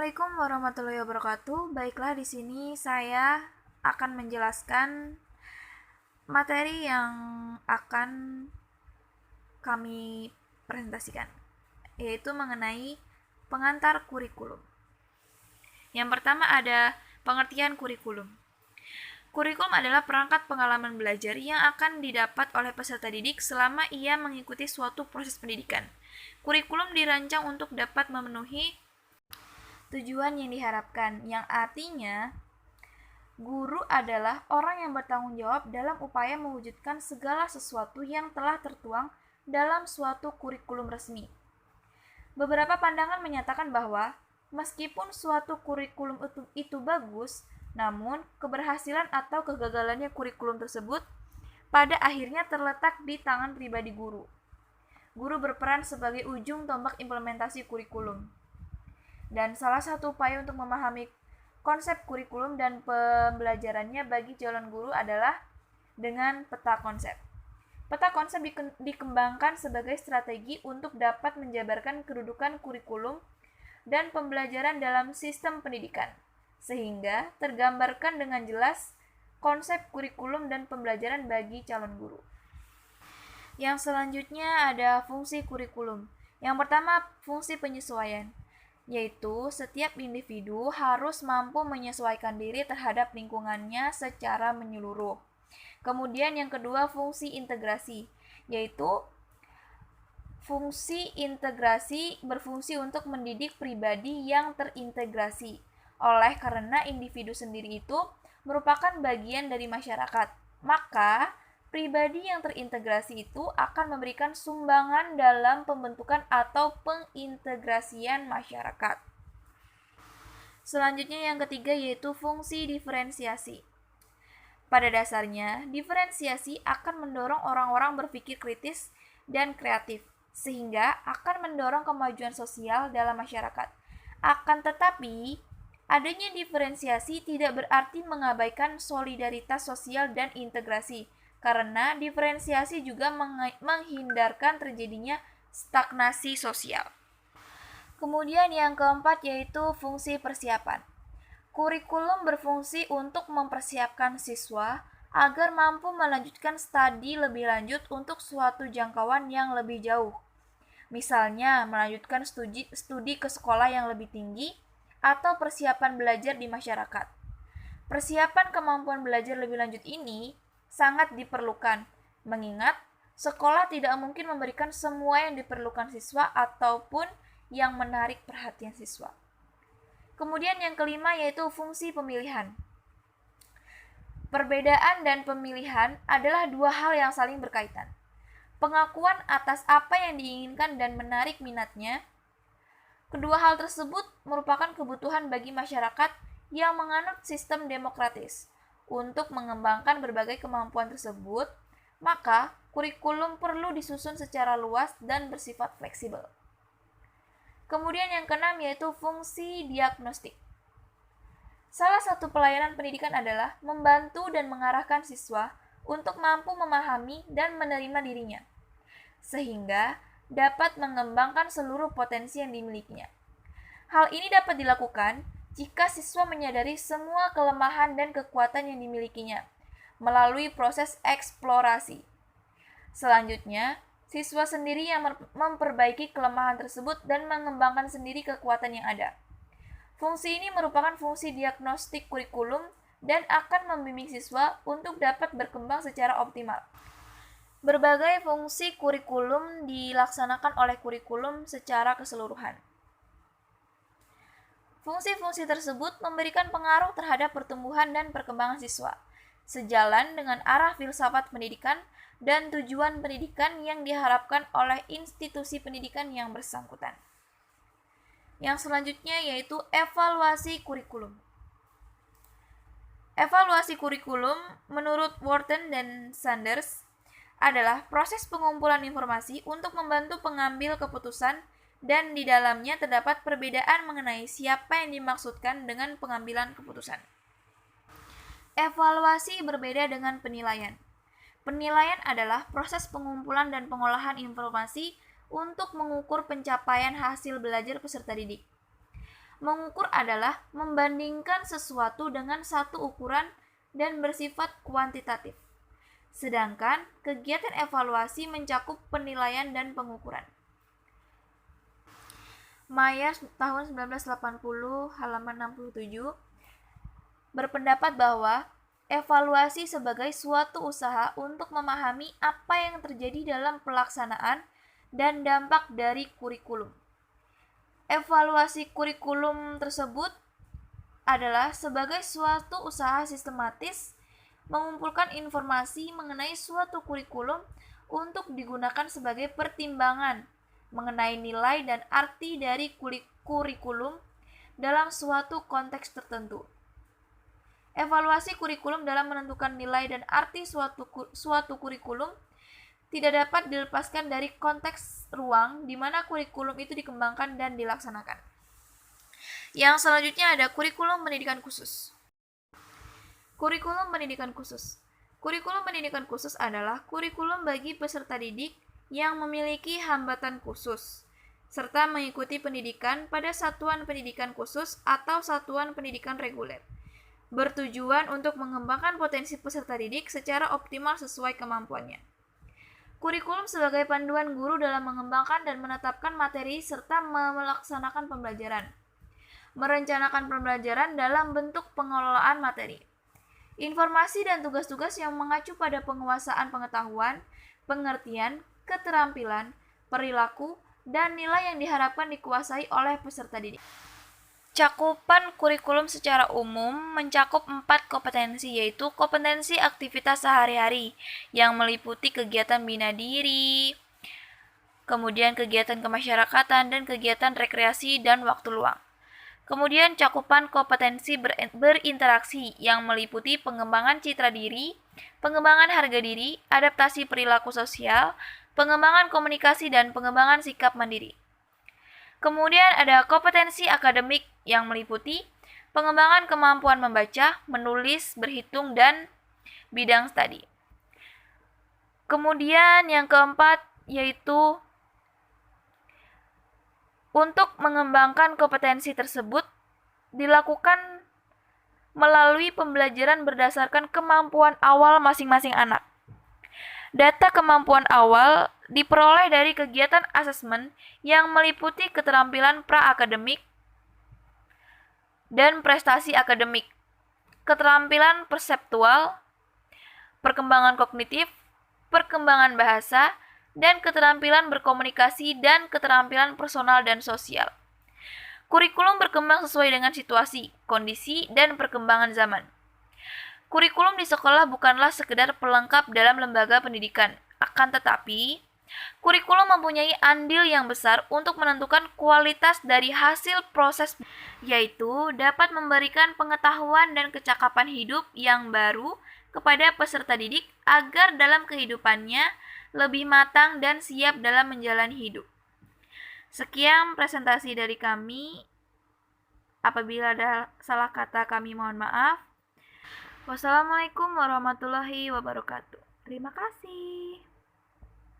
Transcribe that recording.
Assalamualaikum warahmatullahi wabarakatuh. Baiklah, di sini saya akan menjelaskan materi yang akan kami presentasikan, yaitu mengenai pengantar kurikulum. Yang pertama ada pengertian kurikulum. Kurikulum adalah perangkat pengalaman belajar yang akan didapat oleh peserta didik selama ia mengikuti suatu proses pendidikan. Kurikulum dirancang untuk dapat memenuhi tujuan yang diharapkan, yang artinya guru adalah orang yang bertanggung jawab dalam upaya mewujudkan segala sesuatu yang telah tertuang dalam suatu kurikulum resmi. Beberapa pandangan menyatakan bahwa meskipun suatu kurikulum itu bagus, namun keberhasilan atau kegagalannya kurikulum tersebut pada akhirnya terletak di tangan pribadi guru. Guru berperan sebagai ujung tombak implementasi kurikulum. Dan salah satu upaya untuk memahami konsep kurikulum dan pembelajarannya bagi calon guru adalah dengan peta konsep. Peta konsep dikembangkan sebagai strategi untuk dapat menjabarkan kedudukan kurikulum dan pembelajaran dalam sistem pendidikan, sehingga tergambarkan dengan jelas konsep kurikulum dan pembelajaran bagi calon guru. Yang selanjutnya ada fungsi kurikulum. Yang pertama, fungsi penyesuaian, yaitu setiap individu harus mampu menyesuaikan diri terhadap lingkungannya secara menyeluruh. Kemudian yang kedua, fungsi integrasi, yaitu fungsi integrasi berfungsi untuk mendidik pribadi yang terintegrasi, oleh karena individu sendiri itu merupakan bagian dari masyarakat. Maka pribadi yang terintegrasi itu akan memberikan sumbangan dalam pembentukan atau pengintegrasian masyarakat. Selanjutnya yang ketiga yaitu fungsi diferensiasi. Pada dasarnya, diferensiasi akan mendorong orang-orang berpikir kritis dan kreatif, sehingga akan mendorong kemajuan sosial dalam masyarakat. Akan tetapi, adanya diferensiasi tidak berarti mengabaikan solidaritas sosial dan integrasi, karena diferensiasi juga menghindarkan terjadinya stagnasi sosial. Kemudian yang keempat yaitu fungsi persiapan. Kurikulum berfungsi untuk mempersiapkan siswa agar mampu melanjutkan studi lebih lanjut untuk suatu jangkauan yang lebih jauh. Misalnya, melanjutkan studi ke sekolah yang lebih tinggi atau persiapan belajar di masyarakat. Persiapan kemampuan belajar lebih lanjut ini sangat diperlukan, mengingat sekolah tidak mungkin memberikan semua yang diperlukan siswa ataupun yang menarik perhatian siswa. Kemudian yang kelima yaitu fungsi pemilihan. Perbedaan dan pemilihan adalah dua hal yang saling berkaitan. Pengakuan atas apa yang diinginkan dan menarik minatnya. Kedua hal tersebut merupakan kebutuhan bagi masyarakat yang menganut sistem demokratis. Untuk mengembangkan berbagai kemampuan tersebut, maka kurikulum perlu disusun secara luas dan bersifat fleksibel. Kemudian yang keenam yaitu fungsi diagnostik. Salah satu pelayanan pendidikan adalah membantu dan mengarahkan siswa untuk mampu memahami dan menerima dirinya, sehingga dapat mengembangkan seluruh potensi yang dimilikinya. Hal ini dapat dilakukan jika siswa menyadari semua kelemahan dan kekuatan yang dimilikinya melalui proses eksplorasi. Selanjutnya, siswa sendiri yang memperbaiki kelemahan tersebut dan mengembangkan sendiri kekuatan yang ada. Fungsi ini merupakan fungsi diagnostik kurikulum dan akan membimbing siswa untuk dapat berkembang secara optimal. Berbagai fungsi kurikulum dilaksanakan oleh kurikulum secara keseluruhan. Fungsi-fungsi tersebut memberikan pengaruh terhadap pertumbuhan dan perkembangan siswa, sejalan dengan arah filsafat pendidikan dan tujuan pendidikan yang diharapkan oleh institusi pendidikan yang bersangkutan. Yang selanjutnya yaitu evaluasi kurikulum. Evaluasi kurikulum menurut Wharton dan Sanders adalah proses pengumpulan informasi untuk membantu pengambil keputusan dan di dalamnya terdapat perbedaan mengenai siapa yang dimaksudkan dengan pengambilan keputusan. Evaluasi berbeda dengan penilaian. Penilaian adalah proses pengumpulan dan pengolahan informasi untuk mengukur pencapaian hasil belajar peserta didik. Mengukur adalah membandingkan sesuatu dengan satu ukuran dan bersifat kuantitatif. Sedangkan kegiatan evaluasi mencakup penilaian dan pengukuran. Mayer tahun 1980 halaman 67 berpendapat bahwa evaluasi sebagai suatu usaha untuk memahami apa yang terjadi dalam pelaksanaan dan dampak dari kurikulum. Evaluasi kurikulum tersebut adalah sebagai suatu usaha sistematis mengumpulkan informasi mengenai suatu kurikulum untuk digunakan sebagai pertimbangan mengenai nilai dan arti dari kurikulum dalam suatu konteks tertentu. Evaluasi kurikulum dalam menentukan nilai dan arti suatu kurikulum tidak dapat dilepaskan dari konteks ruang di mana kurikulum itu dikembangkan dan dilaksanakan. Yang selanjutnya ada kurikulum pendidikan khusus. Kurikulum pendidikan khusus. Kurikulum pendidikan khusus adalah kurikulum bagi peserta didik yang memiliki hambatan khusus, serta mengikuti pendidikan pada satuan pendidikan khusus atau satuan pendidikan reguler, bertujuan untuk mengembangkan potensi peserta didik secara optimal sesuai kemampuannya. Kurikulum sebagai panduan guru dalam mengembangkan dan menetapkan materi serta melaksanakan pembelajaran. Merencanakan pembelajaran dalam bentuk pengelolaan materi. Informasi dan tugas-tugas yang mengacu pada penguasaan pengetahuan, pengertian, keterampilan, perilaku, dan nilai yang diharapkan dikuasai oleh peserta didik. Cakupan kurikulum secara umum mencakup 4 kompetensi, yaitu kompetensi aktivitas sehari-hari yang meliputi kegiatan bina diri, kemudian kegiatan kemasyarakatan, dan kegiatan rekreasi dan waktu luang. Kemudian cakupan kompetensi berinteraksi yang meliputi pengembangan citra diri, pengembangan harga diri, adaptasi perilaku sosial, pengembangan komunikasi, dan pengembangan sikap mandiri. Kemudian ada kompetensi akademik yang meliputi pengembangan kemampuan membaca, menulis, berhitung, dan bidang studi. Kemudian yang keempat yaitu untuk mengembangkan kompetensi tersebut dilakukan melalui pembelajaran berdasarkan kemampuan awal masing-masing anak. Data kemampuan awal diperoleh dari kegiatan asesmen yang meliputi keterampilan pra-akademik dan prestasi akademik, keterampilan perseptual, perkembangan kognitif, perkembangan bahasa, dan keterampilan berkomunikasi dan keterampilan personal dan sosial. Kurikulum berkembang sesuai dengan situasi, kondisi, dan perkembangan zaman. Kurikulum di sekolah bukanlah sekedar pelengkap dalam lembaga pendidikan, akan tetapi kurikulum mempunyai andil yang besar untuk menentukan kualitas dari hasil proses, yaitu dapat memberikan pengetahuan dan kecakapan hidup yang baru kepada peserta didik agar dalam kehidupannya lebih matang dan siap dalam menjalani hidup. Sekian presentasi dari kami. Apabila ada salah kata kami mohon maaf. Wassalamualaikum warahmatullahi wabarakatuh. Terima kasih.